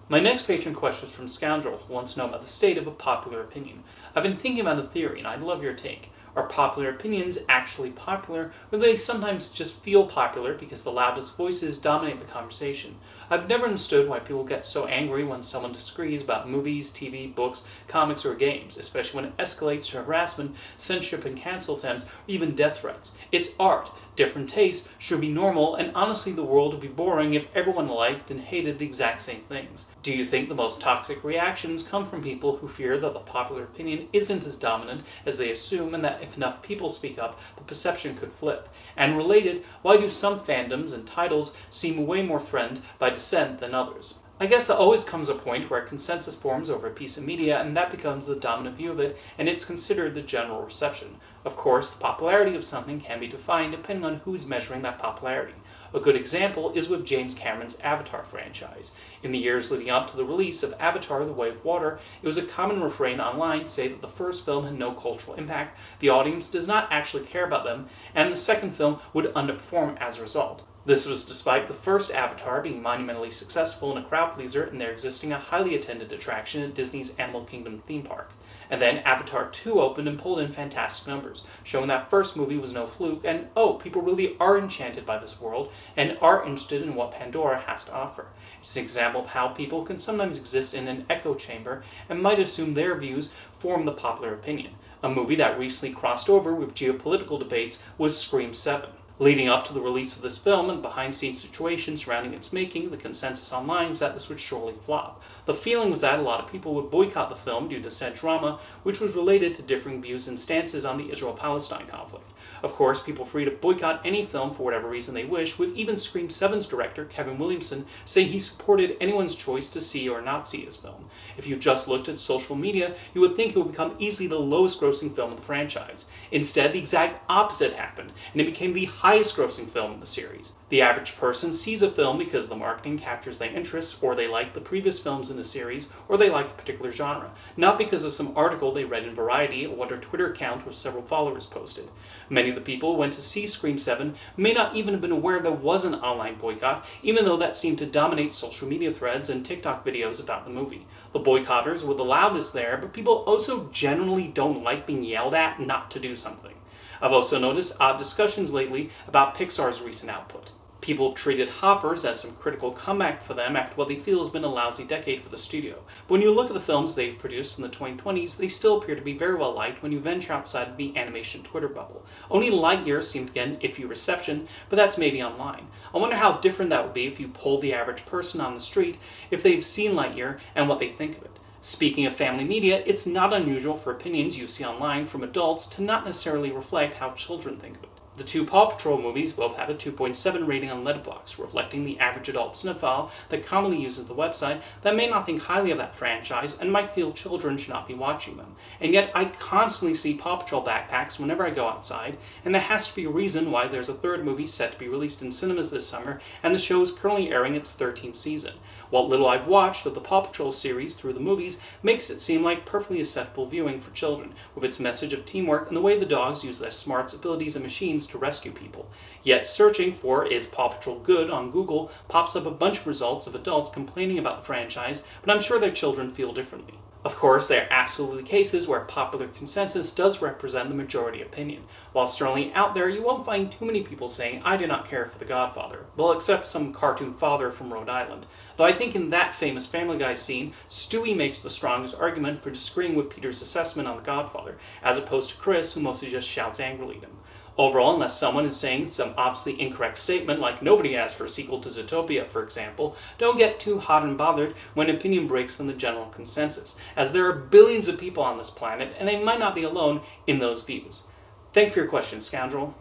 My next patron question is from Scoundrel, who wants to know about the state of a popular opinion. I've been thinking about a theory, and I'd love your take. Are popular opinions actually popular, or do they sometimes just feel popular because the loudest voices dominate the conversation? I've never understood why people get so angry when someone disagrees about movies, TV, books, comics, or games, especially when it escalates to harassment, censorship and cancel attempts, or even death threats. It's art. Different tastes should be normal, and honestly the world would be boring if everyone liked and hated the exact same things. Do you think the most toxic reactions come from people who fear that the popular opinion isn't as dominant as they assume, and that if enough people speak up, the perception could flip? And related, why do some fandoms and titles seem way more threatened by dissent than others? I guess there always comes a point where consensus forms over a piece of media, and that becomes the dominant view of it, and it's considered the general reception. Of course, the popularity of something can be defined depending on who's measuring that popularity. A good example is with James Cameron's Avatar franchise. In the years leading up to the release of Avatar: The Way of Water, it was a common refrain online to say that the first film had no cultural impact, the audience does not actually care about them, and the second film would underperform as a result. This was despite the first Avatar being monumentally successful and a crowd pleaser, and there existing a highly attended attraction at Disney's Animal Kingdom theme park. And then Avatar 2 opened and pulled in fantastic numbers, showing that first movie was no fluke, and people really are enchanted by this world, and are interested in what Pandora has to offer. It's an example of how people can sometimes exist in an echo chamber, and might assume their views form the popular opinion. A movie that recently crossed over with geopolitical debates was Scream 7. Leading up to the release of this film and behind-the-scenes situations surrounding its making, the consensus online was that this would surely flop. The feeling was that a lot of people would boycott the film due to said drama, which was related to differing views and stances on the Israel-Palestine conflict. Of course, people are free to boycott any film for whatever reason they wish, with even Scream 7's director, Kevin Williamson, saying he supported anyone's choice to see or not see his film. If you just looked at social media, you would think it would become easily the lowest grossing film of the franchise. Instead, the exact opposite happened, and it became the highest grossing film in the series. The average person sees a film because the marketing captures their interests, or they like the previous films in the series, or they like a particular genre, not because of some article they read in Variety or what a Twitter account with several followers posted. Many of the people who went to see Scream 7 may not even have been aware there was an online boycott, even though that seemed to dominate social media threads and TikTok videos about the movie. The boycotters were the loudest there, but people also generally don't like being yelled at not to do something. I've also noticed odd discussions lately about Pixar's recent output. People have treated Hoppers as some critical comeback for them after what they feel has been a lousy decade for the studio. But when you look at the films they've produced in the 2020s, they still appear to be very well liked when you venture outside of the animation Twitter bubble. Only Lightyear seemed to get an iffy reception, but that's maybe online. I wonder how different that would be if you polled the average person on the street if they've seen Lightyear and what they think of it. Speaking of family media, it's not unusual for opinions you see online from adults to not necessarily reflect how children think of it. The two Paw Patrol movies both had a 2.7 rating on Letterboxd, reflecting the average adult cinephile that commonly uses the website that may not think highly of that franchise and might feel children should not be watching them. And yet I constantly see Paw Patrol backpacks whenever I go outside, and there has to be a reason why there's a third movie set to be released in cinemas this summer, and the show is currently airing its 13th season. What little I've watched of the Paw Patrol series through the movies makes it seem like perfectly acceptable viewing for children, with its message of teamwork and the way the dogs use their smarts, abilities, and machines to rescue people. Yet searching for "Is Paw Patrol Good?" on Google pops up a bunch of results of adults complaining about the franchise, but I'm sure their children feel differently. Of course, there are absolutely cases where popular consensus does represent the majority opinion. While certainly out there, you won't find too many people saying, "I did not care for The Godfather." Well, except some cartoon father from Rhode Island. Though I think in that famous Family Guy scene, Stewie makes the strongest argument for disagreeing with Peter's assessment on The Godfather, as opposed to Chris, who mostly just shouts angrily at him. Overall, unless someone is saying some obviously incorrect statement, like nobody asked for a sequel to Zootopia, for example, don't get too hot and bothered when opinion breaks from the general consensus, as there are billions of people on this planet, and they might not be alone in those views. Thank you for your question, Scoundrel.